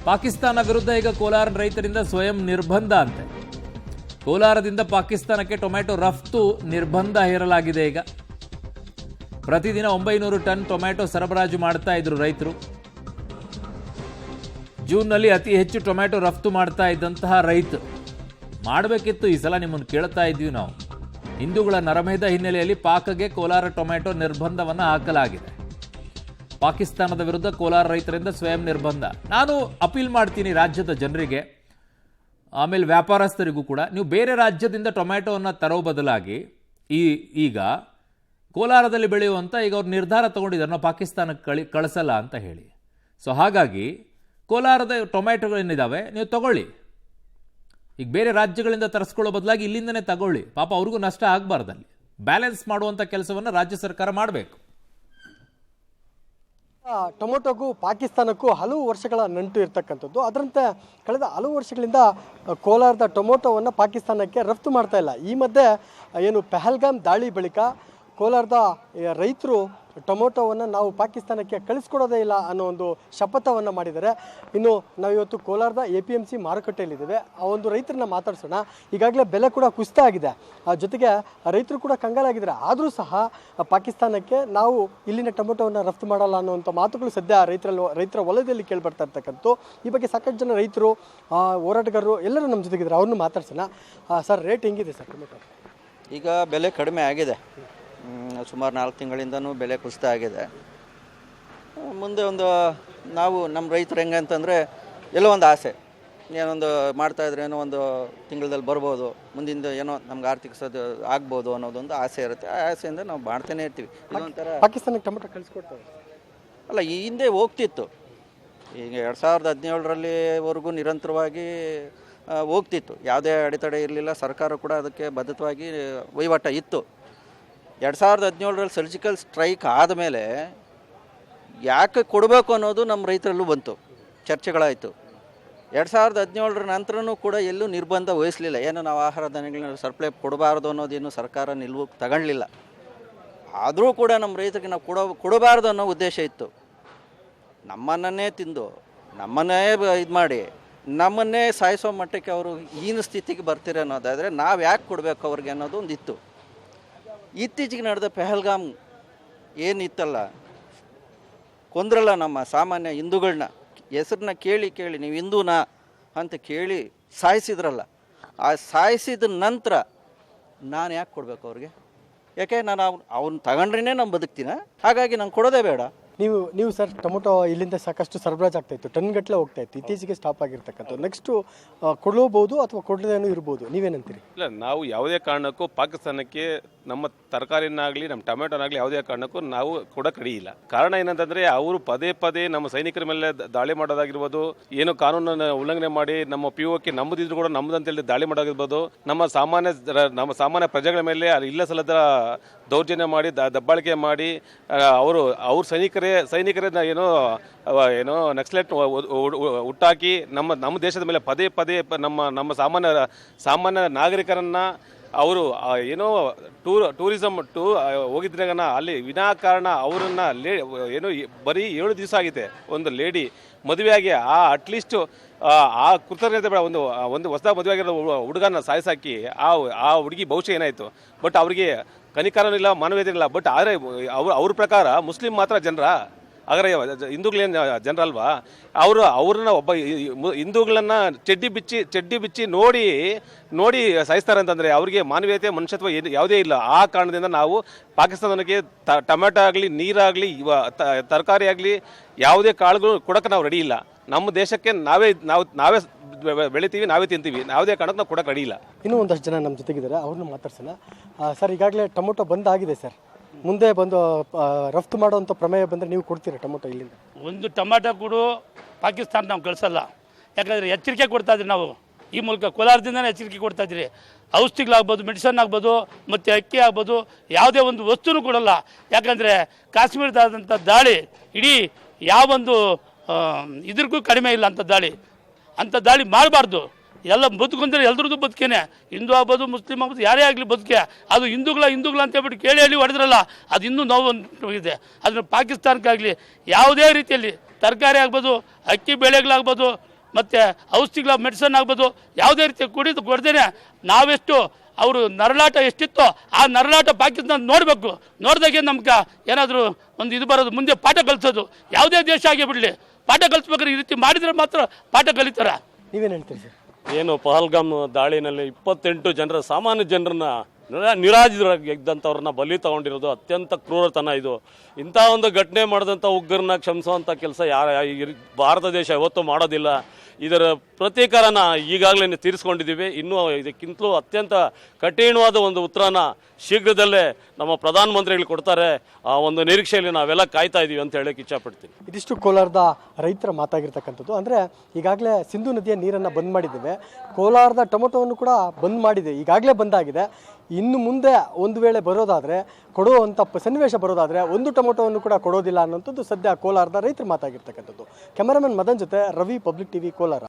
ಪಾಕಿಸ್ತಾನ ವಿರುದ್ಧ ಈಗ ಕೋಲಾರ ರೈತರಿಂದ ಸ್ವಯಂ ನಿರ್ಬಂಧ ಅಂತೆ. ಕೋಲಾರದಿಂದ ಪಾಕಿಸ್ತಾನಕ್ಕೆ ಟೊಮ್ಯಾಟೊ ರಫ್ತು ನಿರ್ಬಂಧ ಹೇರಲಾಗಿದೆ. ಈಗ ಪ್ರತಿದಿನ 900 ಟನ್ ಟೊಮ್ಯಾಟೊ ಸರಬರಾಜು ಮಾಡ್ತಾ ಇದ್ರು ರೈತರು. ಜೂನ್ನಲ್ಲಿ ಅತಿ ಹೆಚ್ಚು ಟೊಮ್ಯಾಟೊ ರಫ್ತು ಮಾಡ್ತಾ ಇದ್ದಂತಹ ರೈತ ಮಾಡಬೇಕಿತ್ತು. ಈ ಸಲ ನಿಮ್ಮನ್ನು ಕೇಳ್ತಾ ಇದ್ವಿ ನಾವು. ಹಿಂದೂಗಳ ನರಮೇಧ ಹಿನ್ನೆಲೆಯಲ್ಲಿ ಪಾಕ್ಗೆ ಕೋಲಾರ ಟೊಮ್ಯಾಟೊ ನಿರ್ಬಂಧವನ್ನು ಹಾಕಲಾಗಿದೆ. ಪಾಕಿಸ್ತಾನದ ವಿರುದ್ಧ ಕೋಲಾರ ರೈತರಿಂದ ಸ್ವಯಂ ನಿರ್ಬಂಧ. ನಾನು ಅಪೀಲ್ ಮಾಡ್ತೀನಿ ರಾಜ್ಯದ ಜನರಿಗೆ, ಆಮೇಲೆ ವ್ಯಾಪಾರಸ್ಥರಿಗೂ ಕೂಡ, ನೀವು ಬೇರೆ ರಾಜ್ಯದಿಂದ ಟೊಮ್ಯಾಟೊವನ್ನು ತರೋ ಬದಲಾಗಿ ಈಗ ಕೋಲಾರದಲ್ಲಿ ಬೆಳೆಯುವಂಥ ಈಗ ಅವ್ರು ನಿರ್ಧಾರ ತಗೊಂಡಿದ್ದಾರೆ, ನಾವು ಪಾಕಿಸ್ತಾನಕ್ಕೆ ಕಳಿಸಲ್ಲ ಅಂತ ಹೇಳಿ. ಸೊ ಹಾಗಾಗಿ ಕೋಲಾರದ ಟೊಮ್ಯಾಟೊಗಳೇನಿದ್ದಾವೆ ನೀವು ತಗೊಳ್ಳಿ. ಈಗ ಬೇರೆ ರಾಜ್ಯಗಳಿಂದ ತರಿಸ್ಕೊಳ್ಳೋ ಬದಲಾಗಿ ಇಲ್ಲಿಂದನೇ ತಗೊಳ್ಳಿ. ಪಾಪ ಅವ್ರಿಗೂ ನಷ್ಟ ಆಗಬಾರ್ದಲ್ಲಿ. ಬ್ಯಾಲೆನ್ಸ್ ಮಾಡುವಂಥ ಕೆಲಸವನ್ನು ರಾಜ್ಯ ಸರ್ಕಾರ ಮಾಡಬೇಕು. ಟೊಮೊಟೊಗೂ ಪಾಕಿಸ್ತಾನಕ್ಕೂ ಹಲವು ವರ್ಷಗಳ ನಂಟು ಇರ್ತಕ್ಕಂಥದ್ದು. ಅದರಂತೆ ಕಳೆದ ಹಲವು ವರ್ಷಗಳಿಂದ ಕೋಲಾರದ ಟೊಮೊಟೊವನ್ನು ಪಾಕಿಸ್ತಾನಕ್ಕೆ ರಫ್ತು ಮಾಡ್ತಾ ಇಲ್ಲ. ಈ ಮಧ್ಯೆ ಏನು ಪಹಲ್ಗಾಮ್ ದಾಳಿ ಬಳಿಕ ಕೋಲಾರದ ರೈತರು ಟೊಮೊಟೊವನ್ನು ನಾವು ಪಾಕಿಸ್ತಾನಕ್ಕೆ ಕಳಿಸ್ಕೊಡೋದೇ ಇಲ್ಲ ಅನ್ನೋ ಒಂದು ಶಪಥವನ್ನು ಮಾಡಿದ್ದಾರೆ. ಇನ್ನು ನಾವಿವತ್ತು ಕೋಲಾರದ APMC ಮಾರುಕಟ್ಟೆಯಲ್ಲಿದ್ದೇವೆ. ಆ ಒಂದು ರೈತರನ್ನ ಮಾತಾಡ್ಸೋಣ. ಈಗಾಗಲೇ ಬೆಲೆ ಕೂಡ ಕುಸಿತ ಆಗಿದೆ, ಜೊತೆಗೆ ರೈತರು ಕೂಡ ಕಂಗಾಲಾಗಿದ್ದಾರೆ. ಆದರೂ ಸಹ ಪಾಕಿಸ್ತಾನಕ್ಕೆ ನಾವು ಇಲ್ಲಿನ ಟೊಮೊಟೊವನ್ನು ರಫ್ತು ಮಾಡಲ್ಲ ಅನ್ನುವಂಥ ಮಾತುಗಳು ಸದ್ಯ ರೈತರ ವಲಯದಲ್ಲಿ ಕೇಳಿಬರ್ತಾ ಇರ್ತಕ್ಕಂಥದ್ದು. ಈ ಬಗ್ಗೆ ಸಾಕಷ್ಟು ಜನ ರೈತರು, ಹೋರಾಟಗಾರರು ಎಲ್ಲರೂ ನಮ್ಮ ಜೊತೆಗಿದ್ದಾರೆ. ಅವ್ರನ್ನೂ ಮಾತಾಡ್ಸೋಣ. ಸರ್, ರೇಟ್ ಹೆಂಗಿದೆ ಸರ್ ಟೊಮೊಟೊ? ಈಗ ಬೆಲೆ ಕಡಿಮೆ ಆಗಿದೆ. ಸುಮಾರು 4 ತಿಂಗಳಿಂದನೂ ಬೆಲೆ ಕುಸಿತ ಆಗಿದೆ. ಮುಂದೆ ನಾವು ನಮ್ಮ ರೈತರು ಹೆಂಗೆ ಅಂತಂದರೆ ಎಲ್ಲೋ ಒಂದು ಆಸೆ, ಏನೊಂದು ಮಾಡ್ತಾಯಿದ್ರೆ ಏನೋ ಒಂದು ತಿಂಗಳಲ್ಲಿ ಬರ್ಬೋದು, ಮುಂದಿಂದ ಏನೋ ನಮ್ಗೆ ಆರ್ಥಿಕ ಆಗ್ಬೋದು ಅನ್ನೋದೊಂದು ಆಸೆ ಇರುತ್ತೆ. ಆ ಆಸೆಯಿಂದ ನಾವು ಮಾಡ್ತಾನೆ ಇರ್ತೀವಿ. ಇದೊಂಥರ ಪಾಕಿಸ್ತಾನಕ್ಕೆ ಟೊಮೊಟೊ ಕಳಿಸ್ಕೊಡ್ತಾರೆ ಅಲ್ಲ, ಈ ಹಿಂದೆ ಹೋಗ್ತಿತ್ತು. ಈಗ 2017ರಲ್ಲಿವರೆಗೂ ನಿರಂತರವಾಗಿ ಹೋಗ್ತಿತ್ತು. ಯಾವುದೇ ಅಡೆತಡೆ ಇರಲಿಲ್ಲ. ಸರ್ಕಾರ ಕೂಡ ಅದಕ್ಕೆ ಬದ್ಧವಾಗಿ ವಹಿವಾಟ ಇತ್ತು. 2017ರಲ್ಲಿ ಸರ್ಜಿಕಲ್ ಸ್ಟ್ರೈಕ್ ಆದಮೇಲೆ ಯಾಕೆ ಕೊಡಬೇಕು ಅನ್ನೋದು ನಮ್ಮ ರೈತರಲ್ಲೂ ಬಂತು, ಚರ್ಚೆಗಳಾಯಿತು. 2017ರ ನಂತರನೂ ಕೂಡ ಎಲ್ಲೂ ನಿರ್ಬಂಧ ವಹಿಸಲಿಲ್ಲ. ಏನು ನಾವು ಆಹಾರ ಧಾನ್ಯಗಳನ್ನ ಸರಪಳಿ ಕೊಡಬಾರ್ದು ಅನ್ನೋದೇನು ಸರ್ಕಾರ ನಿಲುವು ತಗೊಳ್ಳಿಲ್ಲ. ಆದರೂ ಕೂಡ ನಮ್ಮ ರೈತರಿಗೆ ನಾವು ಕೊಡಬಾರ್ದು ಅನ್ನೋ ಉದ್ದೇಶ ಇತ್ತು. ನಮ್ಮನ್ನೇ ತಿಂದು ನಮ್ಮನ್ನೇ ಇದು ಮಾಡಿ ನಮ್ಮನ್ನೇ ಸಾಯಿಸೋ ಮಟ್ಟಕ್ಕೆ ಅವರು ಹೀನ ಸ್ಥಿತಿಗೆ ಬರ್ತೀರ ಅನ್ನೋದಾದರೆ ನಾವು ಯಾಕೆ ಕೊಡಬೇಕು ಅವ್ರಿಗೆ ಅನ್ನೋದು ಒಂದು ಇತ್ತು. ಇತ್ತೀಚೆಗೆ ನಡೆದ ಪಹಲ್ಗಾಮ್ ಏನಿತ್ತಲ್ಲ, ಕೊಂದ್ರಲ್ಲ ನಮ್ಮ ಸಾಮಾನ್ಯ ಹಿಂದೂಗಳನ್ನ, ಹೆಸರನ್ನ ಕೇಳಿ ನೀವು ಹಿಂದೂನಾ ಅಂತ ಕೇಳಿ ಸಾಯಿಸಿದ್ರಲ್ಲ, ಆ ಸಾಯಿಸಿದ ನಂತರ ನಾನು ಯಾಕೆ ಕೊಡಬೇಕು ಅವ್ರಿಗೆ? ಯಾಕೆ ನಾನು ಅವ್ನು ತಗೊಂಡ್ರೇ ನಾನು ಬದುಕ್ತೀನ? ಹಾಗಾಗಿ ನಾನು ಕೊಡೋದೇ ಬೇಡ. ನೀವು ಸರ್, ಟೊಮೊಟೊ ಇಲ್ಲಿಂದ ಸಾಕಷ್ಟು ಸರಬರಾಜು ಆಗ್ತಾಯಿತ್ತು, ಟನ್ಗಟ್ಟಲೆ ಹೋಗ್ತಾ ಇತ್ತು. ಇತ್ತೀಚೆಗೆ ಸ್ಟಾಪ್ ಆಗಿರ್ತಕ್ಕಂಥದ್ದು. ನೆಕ್ಸ್ಟು ಕೊಡಲೂಬಹುದು ಅಥವಾ ಕೊಡದೇನೂ ಇರ್ಬೋದು. ನೀವೇನಂತೀರಿ? ಇಲ್ಲ, ನಾವು ಯಾವುದೇ ಕಾರಣಕ್ಕೂ ಪಾಕಿಸ್ತಾನಕ್ಕೆ ನಮ್ಮ ತರಕಾರಿನಾಗಲಿ ನಮ್ಮ ಟೊಮೆಟೊನಾಗಲಿ ಯಾವುದೇ ಕಾರಣಕ್ಕೂ ನಾವು ಕೊಡಕ್ಕೆ ರೆಡಿ ಇಲ್ಲ. ಕಾರಣ ಏನಂತಂದರೆ ಅವರು ಪದೇ ನಮ್ಮ ಸೈನಿಕರ ಮೇಲೆ ದಾಳಿ ಮಾಡೋದಾಗಿರ್ಬೋದು, ಏನು ಕಾನೂನನ್ನು ಉಲ್ಲಂಘನೆ ಮಾಡಿ ನಮ್ಮ POK ನಮ್ಮದಿದ್ರು ಕೂಡ ನಮ್ಮದಂತೇಳಿ ದಾಳಿ ಮಾಡೋದಿರ್ಬೋದು, ನಮ್ಮ ಸಾಮಾನ್ಯ ಪ್ರಜೆಗಳ ಮೇಲೆ ಇಲ್ಲ ಸಲ್ಲದ ದೌರ್ಜನ್ಯ ಮಾಡಿ ದಬ್ಬಾಳಿಕೆ ಮಾಡಿ ಅವ್ರ ಸೈನಿಕರನ್ನ ಏನೋ ನಕ್ಸಲೈಟ್ ಹುಟ್ಟಾಕಿ ನಮ್ಮ ದೇಶದ ಮೇಲೆ ಪದೇ ನಮ್ಮ ಸಾಮಾನ್ಯ ನಾಗರಿಕರನ್ನ ಅವರು ಏನೋ ಟೂರಿಸಮ್ ಹೋಗಿದ್ರಾಗನ ಅಲ್ಲಿ ವಿನಾಕಾರಣ ಅವರನ್ನು ಏನೋ ಬರೀ 7 ದಿವಸ ಆಗಿದೆ ಒಂದು ಲೇಡಿ ಮದುವೆಯಾಗಿ ಅಟ್ಲೀಸ್ಟ್ ಆ ಕೃತಜ್ಞತೆ ಬೇಡ, ಒಂದು ಹೊಸದಾಗಿ ಮದುವೆ ಆಗಿರೋ ಹುಡುಗನ ಸಾಯಿಸಾಕಿ ಆ ಹುಡುಗಿ ಭವಿಷ್ಯ ಏನಾಯಿತು? ಬಟ್ ಅವರಿಗೆ ಕನಿಕರನೂ ಇಲ್ಲ, ಮಾನವೀಯತೆ ಇಲ್ಲ. ಬಟ್ ಆದರೆ ಅವ್ರ ಪ್ರಕಾರ ಮುಸ್ಲಿಂ ಮಾತ್ರ ಜನರ, ಹಾಗಾದ್ರೆ ಹಿಂದೂಗಳೇನು ಜನರಲ್ವಾ? ಅವ್ರನ್ನ ಒಬ್ಬ ಹಿಂದೂಗಳನ್ನ ಚಡ್ಡಿ ಬಿಚ್ಚಿ ನೋಡಿ ಸಾಯಿಸ್ತಾರೆ ಅಂತಂದರೆ ಅವ್ರಿಗೆ ಮಾನವೀಯತೆ ಮನುಷ್ಯತ್ವ ಯಾವುದೇ ಇಲ್ಲ. ಆ ಕಾರಣದಿಂದ ನಾವು ಪಾಕಿಸ್ತಾನಕ್ಕೆ ಟೊಮೆಟೊ ಆಗಲಿ, ನೀರಾಗಲಿ, ತರಕಾರಿ ಆಗಲಿ, ಯಾವುದೇ ಕಾಳುಗಳು ಕೊಡೋಕೆ ನಾವು ರೆಡಿ ಇಲ್ಲ. ನಮ್ಮ ದೇಶಕ್ಕೆ ನಾವೇ ಬೆಳಿತೀವಿ, ನಾವೇ ತಿಂತೀವಿ. ಯಾವುದೇ ಕಾರಣಕ್ಕೆ ನಾವು ಕೊಡೋಕೆ ರೆಡಿ ಇಲ್ಲ. ಇನ್ನೂ ಒಂದಷ್ಟು ಜನ ನಮ್ಮ ಜೊತೆಗಿದ್ದಾರೆ, ಅವ್ರನ್ನ ಮಾತಾಡ್ಸೋಣ. ಸರ್, ಈಗಾಗಲೇ ಟೊಮೊಟೊ ಬಂದ್ ಆಗಿದೆ ಸರ್. ಮುಂದೆ ಬಂದು ರಫ್ತು ಮಾಡುವಂಥ ಪ್ರಮೇಯ ಬಂದರೆ ನೀವು ಕೊಡ್ತೀರಾ ಟೊಮೊಟೊ ಇಲ್ಲಿಂದ? ಒಂದು ಟೊಮೆಟೊ ಕೊಡು ಪಾಕಿಸ್ತಾನ ನಾವು ಕಳಿಸಲ್ಲ. ಯಾಕಂದರೆ ಎಚ್ಚರಿಕೆ ಕೊಡ್ತಾ ಇದ್ರಿ ನಾವು. ಈ ಮೂಲಕ ಕೋಲಾರದಿಂದನೇ ಎಚ್ಚರಿಕೆ ಕೊಡ್ತಾ ಇದ್ರಿ. ಔಷಧಿಗಳಾಗ್ಬೋದು, ಮೆಡಿಸನ್ ಆಗ್ಬೋದು, ಮತ್ತು ಅಕ್ಕಿ ಆಗ್ಬೋದು, ಯಾವುದೇ ಒಂದು ವಸ್ತುನೂ ಕೊಡಲ್ಲ. ಯಾಕಂದರೆ ಕಾಶ್ಮೀರದಾದಂಥ ದಾಳಿ ಇಡೀ ಯಾವೊಂದು ಇದ್ರಿಗೂ ಕಡಿಮೆ ಇಲ್ಲ. ಅಂಥ ದಾಳಿ ಮಾಡಬಾರ್ದು. ಎಲ್ಲ ಬದುಕಂದ್ರೆ ಎಲ್ರದ್ದು ಬದುಕೇನೆ, ಹಿಂದೂ ಆಗ್ಬೋದು, ಮುಸ್ಲಿಂ ಆಗ್ಬೋದು, ಯಾರೇ ಆಗಲಿ ಬದುಕೆ. ಅದು ಹಿಂದೂಗಳ ಅಂತ ಹೇಳ್ಬಿಟ್ಟು ಹೇಳಿ ಹೊಡೆದ್ರಲ್ಲ, ಅದು ಇನ್ನೂ ನೋವು ಇದೆ. ಅದನ್ನು ಪಾಕಿಸ್ತಾನಕ್ಕಾಗಲಿ ಯಾವುದೇ ರೀತಿಯಲ್ಲಿ ತರಕಾರಿ ಆಗ್ಬೋದು, ಅಕ್ಕಿ ಬೆಳೆಗಳಾಗ್ಬೋದು, ಮತ್ತು ಔಷಧಿಗಳ ಮೆಡಿಸನ್ ಆಗ್ಬೋದು ಯಾವುದೇ ರೀತಿ ಕುಡಿದು ಕೊಡ್ದೇನೆ ನಾವೆಷ್ಟು ಅವರು ನರಳಾಟ ಎಷ್ಟಿತ್ತೋ ಆ ನರಳಾಟ ಪಾಕಿಸ್ತಾನ ನೋಡಬೇಕು. ನೋಡಿದಾಗೆ ನಮ್ಗೆ ಏನಾದರೂ ಒಂದು ಇದು ಬರೋದು, ಮುಂದೆ ಪಾಠ ಕಲಿಸೋದು. ಯಾವುದೇ ದೇಶ ಆಗೇ ಬಿಡಲಿ, ಪಾಠ ಕಲಿಸ್ಬೇಕಾದ್ರೆ ಈ ರೀತಿ ಮಾಡಿದರೆ ಮಾತ್ರ ಪಾಠ ಕಲಿತಾರ. ನೀವೇನು ಹೇಳ್ತೀರಿ ಸರ್? ಏನು ಪಹಲ್ಗಾಮ್ ದಾಳಿನಲ್ಲಿ 28 ಜನರ ಸಾಮಾನ್ಯ ಜನರನ್ನ ನಿರಾಜಿತರಾಗಿ ಇದ್ದಂಥವ್ರನ್ನ ಬಲಿ ತಗೊಂಡಿರೋದು ಅತ್ಯಂತ ಕ್ರೂರತನ. ಇದು ಇಂಥ ಒಂದು ಘಟನೆ ಮಾಡಿದಂಥ ಉಗ್ರನ್ನ ಕ್ಷಮಿಸುವಂಥ ಕೆಲಸ ಭಾರತ ದೇಶ ಯಾವತ್ತೂ ಮಾಡೋದಿಲ್ಲ. ಇದರ ಪ್ರತೀಕಾರನ ಈಗಾಗಲೇ ತೀರಿಸ್ಕೊಂಡಿದ್ದೀವಿ. ಇನ್ನೂ ಇದಕ್ಕಿಂತಲೂ ಅತ್ಯಂತ ಕಠಿಣವಾದ ಒಂದು ಉತ್ತರನ ಶೀಘ್ರದಲ್ಲೇ ನಮ್ಮ ಪ್ರಧಾನಮಂತ್ರಿಗಳು ಕೊಡ್ತಾರೆ. ಆ ಒಂದು ನಿರೀಕ್ಷೆಯಲ್ಲಿ ನಾವೆಲ್ಲ ಕಾಯ್ತಾ ಇದ್ದೀವಿ ಅಂತ ಹೇಳಕ್ಕೆ ಇಷ್ಟಪಡ್ತೀನಿ. ಇದಿಷ್ಟು ಕೋಲಾರದ ರೈತರ ಮಾತಾಗಿರ್ತಕ್ಕಂಥದ್ದು. ಅಂದರೆ ಈಗಾಗಲೇ ಸಿಂಧು ನದಿಯ ನೀರನ್ನು ಬಂದ್ ಮಾಡಿದ್ದೇವೆ, ಕೋಲಾರದ ಟೊಮೊಟೊವನ್ನು ಕೂಡ ಬಂದ್ ಮಾಡಿದೆ, ಈಗಾಗಲೇ ಬಂದಾಗಿದೆ. ಇನ್ನು ಮುಂದೆ ಒಂದು ವೇಳೆ ಬರೋದಾದರೆ, ಕೊಡುವಂಥ ಸನ್ನಿವೇಶ ಬರೋದಾದರೆ ಒಂದು ಟೊಮೊಟೊವನ್ನು ಕೂಡ ಕೊಡೋದಿಲ್ಲ ಅನ್ನೋಂಥದ್ದು ಸದ್ಯ ಕೋಲಾರದ ರೈತರ ಮಾತಾಗಿರ್ತಕ್ಕಂಥದ್ದು. ಕ್ಯಾಮರಾಮನ್ ಮದನ್ ಜೊತೆ ರವಿ, ಪಬ್ಲಿಕ್ ಟಿವಿ, ಕೋಲಾರ.